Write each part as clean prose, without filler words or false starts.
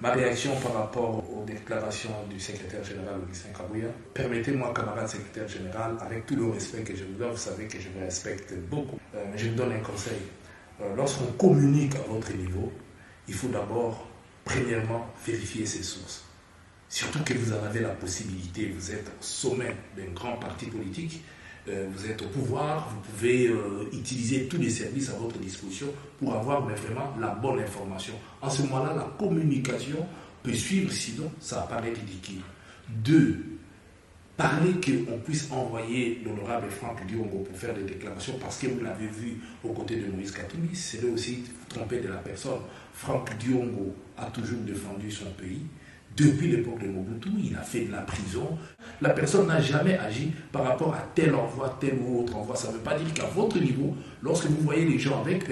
Ma réaction par rapport aux déclarations du secrétaire général Augustin Kabouya, permettez-moi, camarade secrétaire général, avec tout le respect que je vous dois, vous savez que je vous respecte beaucoup, mais je vous donne un conseil. Lorsqu'on communique à votre niveau, il faut d'abord, premièrement, vérifier ses sources. Surtout que vous en avez la possibilité, vous êtes au sommet d'un grand parti politique, vous êtes au pouvoir, vous pouvez utiliser tous les services à votre disposition pour avoir vraiment la bonne information. En ce moment-là, la communication peut suivre, sinon ça apparaît ridicule. 2. Parler qu'on puisse envoyer l'honorable Franck Diongo pour faire des déclarations parce que vous l'avez vu aux côtés de Moïse Katumbi, c'est là aussi tromper de la personne. Franck Diongo a toujours défendu son pays. Depuis l'époque de Mobutu, il a fait de la prison. La personne n'a jamais agi par rapport à tel envoi, tel ou autre envoi. Ça ne veut pas dire qu'à votre niveau, lorsque vous voyez les gens avec,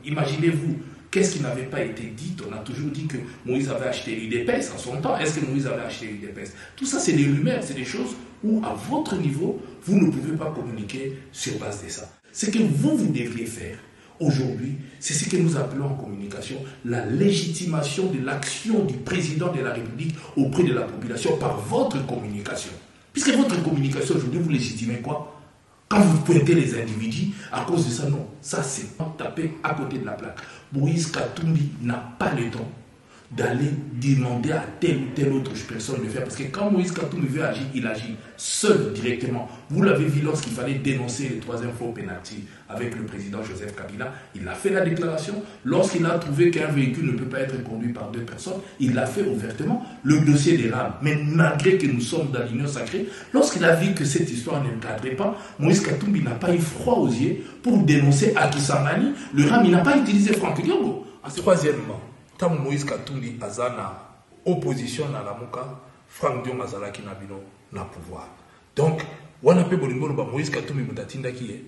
imaginez-vous, qu'est-ce qui n'avait pas été dit? On a toujours dit que Moïse avait acheté l'UDPS en son temps. Est-ce que Moïse avait acheté l'UDPS? Tout ça, c'est des rumeurs, c'est des choses où, à votre niveau, vous ne pouvez pas communiquer sur base de ça. Ce que vous devriez faire, aujourd'hui, c'est ce que nous appelons en communication la légitimation de l'action du président de la République auprès de la population par votre communication. Puisque votre communication, aujourd'hui, vous légitimez quoi? Quand vous pointez les individus, à cause de ça, non. Ça, c'est taper à côté de la plaque. Moïse Katumbi n'a pas le temps d'aller demander à telle ou telle autre personne de faire. Parce que quand Moïse Katumbi veut agir, il agit seul directement. Vous l'avez vu lorsqu'il fallait dénoncer le troisième faux pénalty avec le président Joseph Kabila. Il a fait la déclaration. Lorsqu'il a trouvé qu'un véhicule ne peut pas être conduit par 2 personnes, il l'a fait ouvertement. Le dossier des rames. Mais malgré que nous sommes dans l'union sacrée, lorsqu'il a vu que cette histoire ne cadrait pas, Moïse Katumbi n'a pas eu froid aux yeux pour dénoncer Akisamani. Le rame, il n'a pas utilisé Franck Diongo. Troisièmement, tant Moïse Katumbi azana opposition à la Mouka, Franck Diongo azalaki na bino na pouvoir. Donc, wana pe bolingo ba Moïse Katumbi mutatinda kiye.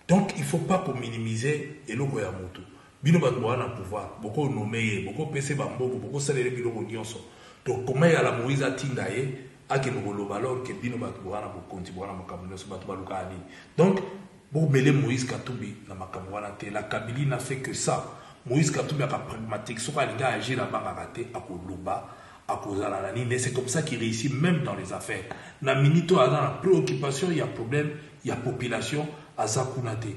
Donc, il ne faut pas minimiser eloko ya moto. Bino ba na pouvoir, beaucoup nommé, beaucoup pese bamboko, beaucoup salere biloko nyonso. Donc, comment ya la Moïse atinda ye ake no valeur que bino ba na bokonti bona makambo nyonso ba baluka ani. Donc, bon mêler Moïse Katumbi na makambo wana te, la Kabylie n'a fait que ça. Moïse Katumbi a pragmatique, ce qu'il a agi là-bas, a raté, à Koulouba, à Kozalani, mais c'est comme ça qu'il réussit même dans les affaires. Dans minito, dans la préoccupation, il y a problème, il y a population, à Zakunate.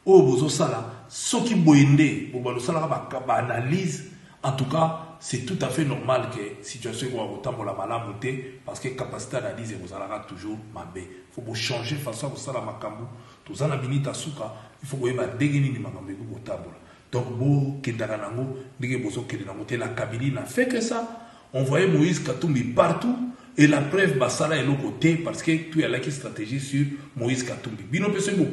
Oh, bozo sala, ce qui boinde, bozo sala, analyse, en tout cas, c'est tout à fait normal que situation soit autant pour la malamouté, parce que capacité d'analyse, vous allez toujours mabé. Il faut changer de façon, vous allez makambu, tout ça, la minute à souka, il faut que vous ayez des makambu au tableau. Donc, la Kabylie n'a fait que ça. On voyait Moïse Katumbi partout. Et la preuve, Bassala est l'autre côté parce que tout y a une stratégie sur Moïse Katumbi. Bino peut se dire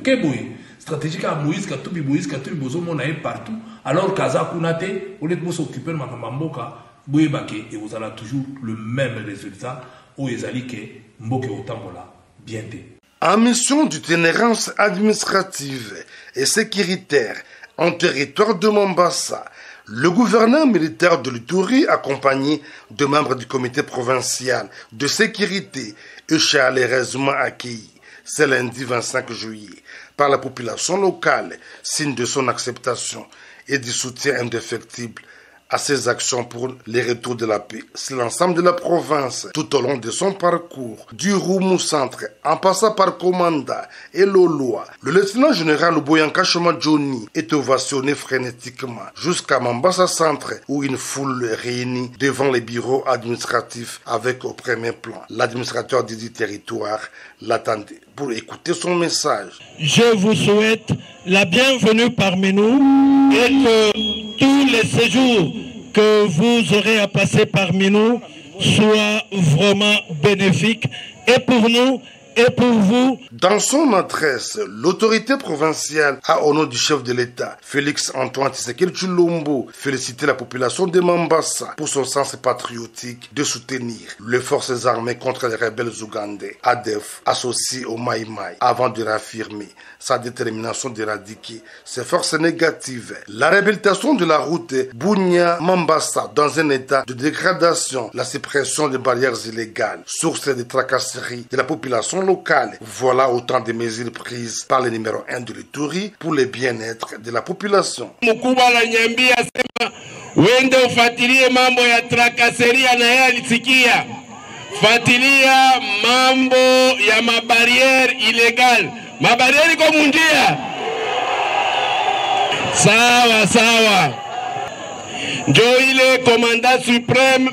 stratégie à Moïse Katumbi, Bozomo est partout. Alors, Kaza Kunate, au lieu de s'occuper de Makamboka, Bouyebake, et vous avez toujours le même résultat. Où ils allaient que Mboke Otambola, bien dit. En mission d'itinérance administrative et sécuritaire, en territoire de Mombasa, le gouverneur militaire de l'Ituri, accompagné de membres du comité provincial de sécurité, est chaleureusement accueilli ce lundi 25 juillet par la population locale, signe de son acceptation et du soutien indéfectible à ses actions pour les retours de la paix. C'est l'ensemble de la province, tout au long de son parcours, du Roumou Centre, en passant par Komanda et Loloa. Le lieutenant général Boyanka Choma Johnny est ovationné frénétiquement jusqu'à Mombasa Centre, où une foule réunie devant les bureaux administratifs avec au premier plan l'administrateur du territoire l'attendait pour écouter son message. Je vous souhaite la bienvenue parmi nous et que tous les séjours que vous aurez à passer parmi nous soient vraiment bénéfiques et pour nous et pour vous. Dans son adresse, l'autorité provinciale a, au nom du chef de l'État, Félix Antoine Tshisekedi Tshilombo, félicité la population de Mombasa pour son sens patriotique de soutenir les forces armées contre les rebelles ougandais, ADF, associés au Maï Maï, avant de réaffirmer sa détermination d'éradiquer ces forces négatives. La réhabilitation de la route Bunia-Mombasa dans un état de dégradation, la suppression des barrières illégales, source de tracasseries de la population locale. Voilà autant de mesures prises par le numéro 1 de l'Ituri pour le bien-être de la population. wende ufatilie mambo ya trakaseria na yeye alisikia. Fatilia mambo ya mabariere ilegal. Mabariere kwa mundia. Sawa sawa. Njo ile komanda supreme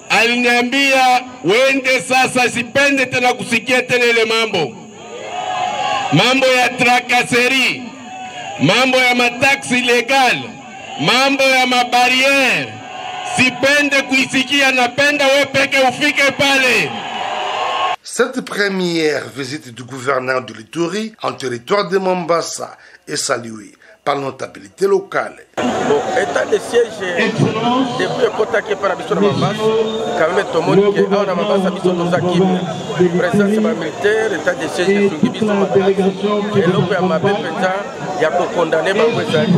aliniambia wende sasa sipende tena kusikia tena ile mambo. Mambo ya trakaseri, mambo ya mataksi ilegal, mambo ya mabariere. Sipende kuisikia, napenda we peke ufike pale. Cette première visite du gouverneur de l'Ituri en territoire de Mombasa est saluée par la notabilité locale. Bon, état de siège depuis le Kotake par Abisso de Mombasa, quand même tout le monde qui est à Mombasa, Abisso de Zaki, présence militaire, état de siège de Sugibiso Mombasa, et l'autre à Mabé Pétain, il y a pour condamner ma présidente,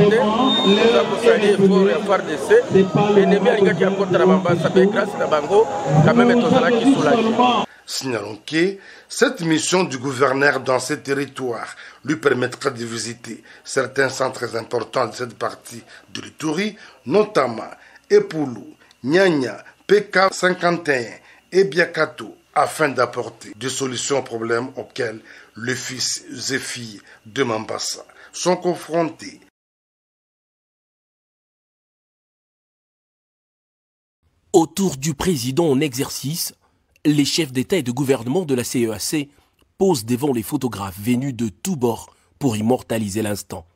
nous avons salué fort et fort de ce, l'ennemi a qui a porté à Mombasa, mais grâce à Bango, quand même tout ça qui soulage. Signalons que cette mission du gouverneur dans ces territoires lui permettra de visiter certains centres importants de cette partie de l'Ituri, notamment Epulu, Nyanya, PK51 et Biakato, afin d'apporter des solutions aux problèmes auxquels les fils et filles de Mombasa sont confrontés. Autour du président en exercice, les chefs d'État et de gouvernement de la CEAC posent devant les photographes venus de tous bords pour immortaliser l'instant.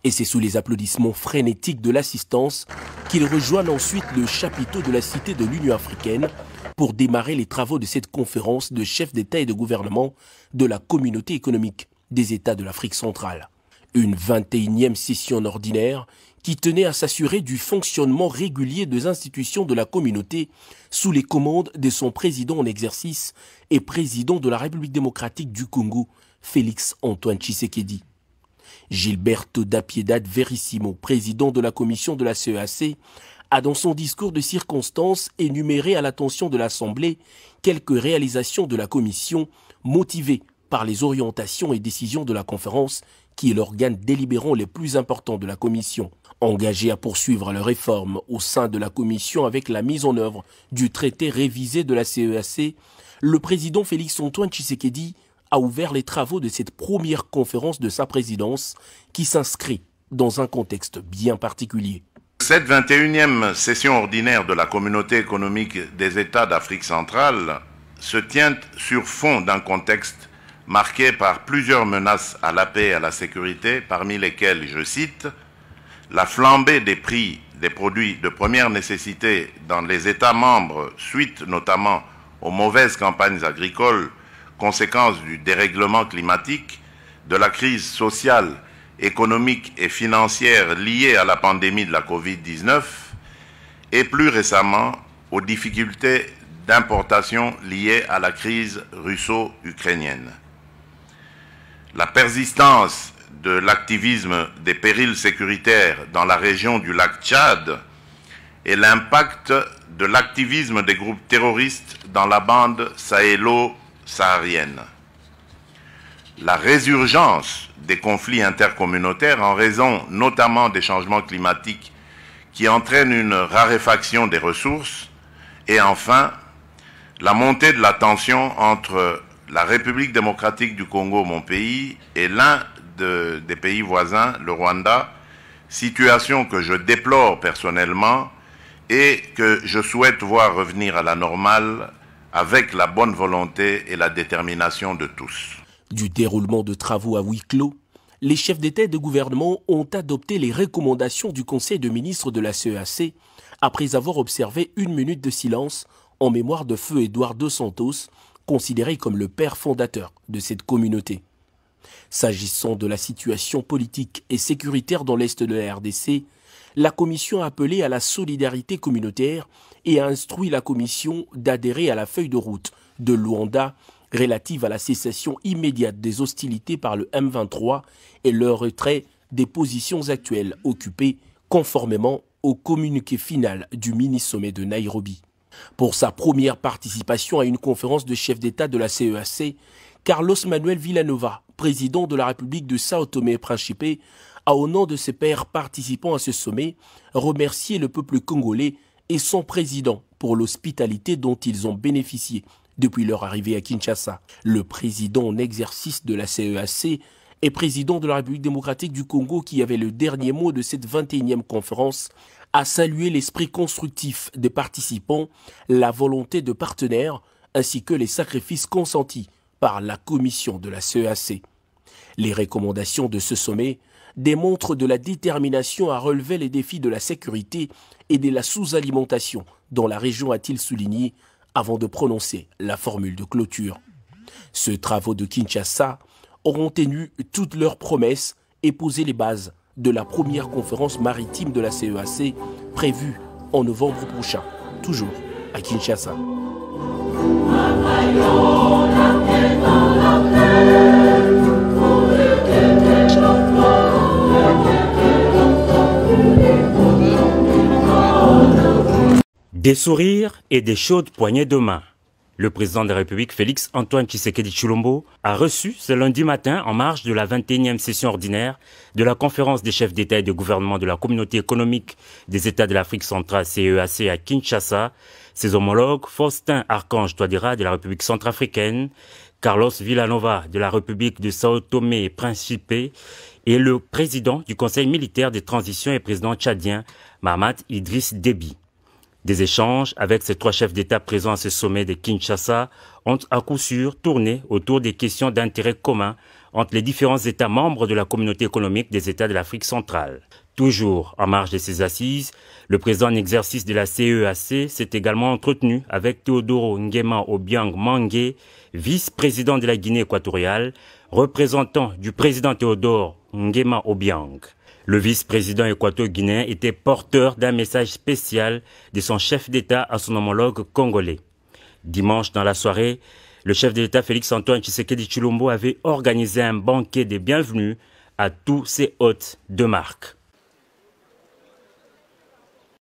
Et c'est sous les applaudissements frénétiques de l'assistance qu'ils rejoignent ensuite le chapiteau de la Cité de l'Union africaine pour démarrer les travaux de cette conférence de chefs d'État et de gouvernement de la Communauté économique des États de l'Afrique centrale. Une 21e session ordinaire qui tenait à s'assurer du fonctionnement régulier des institutions de la communauté sous les commandes de son président en exercice et président de la République démocratique du Congo, Félix Antoine Tshisekedi. Gilberto da Piedad Verissimo, président de la commission de la CEAC, a dans son discours de circonstance énuméré à l'attention de l'Assemblée quelques réalisations de la commission motivées par les orientations et décisions de la conférence qui est l'organe délibérant les plus importants de la commission. Engagé à poursuivre les réformes au sein de la commission avec la mise en œuvre du traité révisé de la CEAC, le président Félix Antoine Tshisekedi a ouvert les travaux de cette première conférence de sa présidence qui s'inscrit dans un contexte bien particulier. Cette 21e session ordinaire de la Communauté économique des États d'Afrique centrale se tient sur fond d'un contexte marqué par plusieurs menaces à la paix et à la sécurité, parmi lesquelles, je cite, la flambée des prix des produits de première nécessité dans les États membres, suite notamment aux mauvaises campagnes agricoles, conséquence du dérèglement climatique, de la crise sociale, économique et financière liée à la pandémie de la Covid-19, et plus récemment aux difficultés d'importation liées à la crise russo-ukrainienne. La persistance de l'activisme des périls sécuritaires dans la région du lac Tchad et l'impact de l'activisme des groupes terroristes dans la bande sahélo-saharienne. La résurgence des conflits intercommunautaires en raison notamment des changements climatiques qui entraînent une raréfaction des ressources et enfin la montée de la tension entre la République démocratique du Congo, mon pays, et l'un des pays voisins, le Rwanda, situation que je déplore personnellement et que je souhaite voir revenir à la normale avec la bonne volonté et la détermination de tous. Du déroulement de travaux à huis clos, les chefs d'État et de gouvernement ont adopté les recommandations du Conseil de ministres de la CEAC après avoir observé 1 minute de silence en mémoire de feu Édouard dos Santos, considéré comme le père fondateur de cette communauté. S'agissant de la situation politique et sécuritaire dans l'Est de la RDC, la Commission a appelé à la solidarité communautaire et a instruit la Commission d'adhérer à la feuille de route de Luanda relative à la cessation immédiate des hostilités par le M23 et le retrait des positions actuelles occupées conformément au communiqué final du mini-sommet de Nairobi. Pour sa première participation à une conférence de chefs d'État de la CEAC, Carlos Manuel Villanova, président de la République de Sao Tomé et Principe, a, au nom de ses pairs participant à ce sommet, remercié le peuple congolais et son président pour l'hospitalité dont ils ont bénéficié depuis leur arrivée à Kinshasa. Le président en exercice de la CEAC et président de la République démocratique du Congo, qui avait le dernier mot de cette 21e conférence, a salué l'esprit constructif des participants, la volonté de partenaires, ainsi que les sacrifices consentis par la commission de la CEAC. Les recommandations de ce sommet démontrent de la détermination à relever les défis de la sécurité et de la sous-alimentation dans la région, a-t-il souligné, avant de prononcer la formule de clôture. Ces travaux de Kinshasa auront tenu toutes leurs promesses et posé les bases de la première conférence maritime de la CEAC prévue en novembre prochain, toujours à Kinshasa. Des sourires et des chaudes poignées de main. Le président de la République, Félix Antoine Tshisekedi Tshilombo, a reçu ce lundi matin, en marge de la 21e session ordinaire de la conférence des chefs d'État et de gouvernement de la Communauté économique des États de l'Afrique centrale, CEAC, à Kinshasa, ses homologues Faustin Archange Touadéra de la République centrafricaine, Carlos Villanova de la République de Sao Tomé et Principe et le président du Conseil militaire de transition et président tchadien, Mahamat Idriss Déby. Des échanges avec ces trois chefs d'État présents à ce sommet de Kinshasa ont à coup sûr tourné autour des questions d'intérêt commun entre les différents États membres de la Communauté économique des États de l'Afrique centrale. Toujours en marge de ces assises, le président en exercice de la CEAC s'est également entretenu avec Teodoro Nguema Obiang Mangue, vice-président de la Guinée équatoriale, représentant du président Théodore Nguema Obiang. Le vice-président équato-guinéen était porteur d'un message spécial de son chef d'État à son homologue congolais. Dimanche dans la soirée, le chef de l'État Félix Antoine Tshisekedi Tshilombo avait organisé un banquet de bienvenue à tous ses hôtes de marque.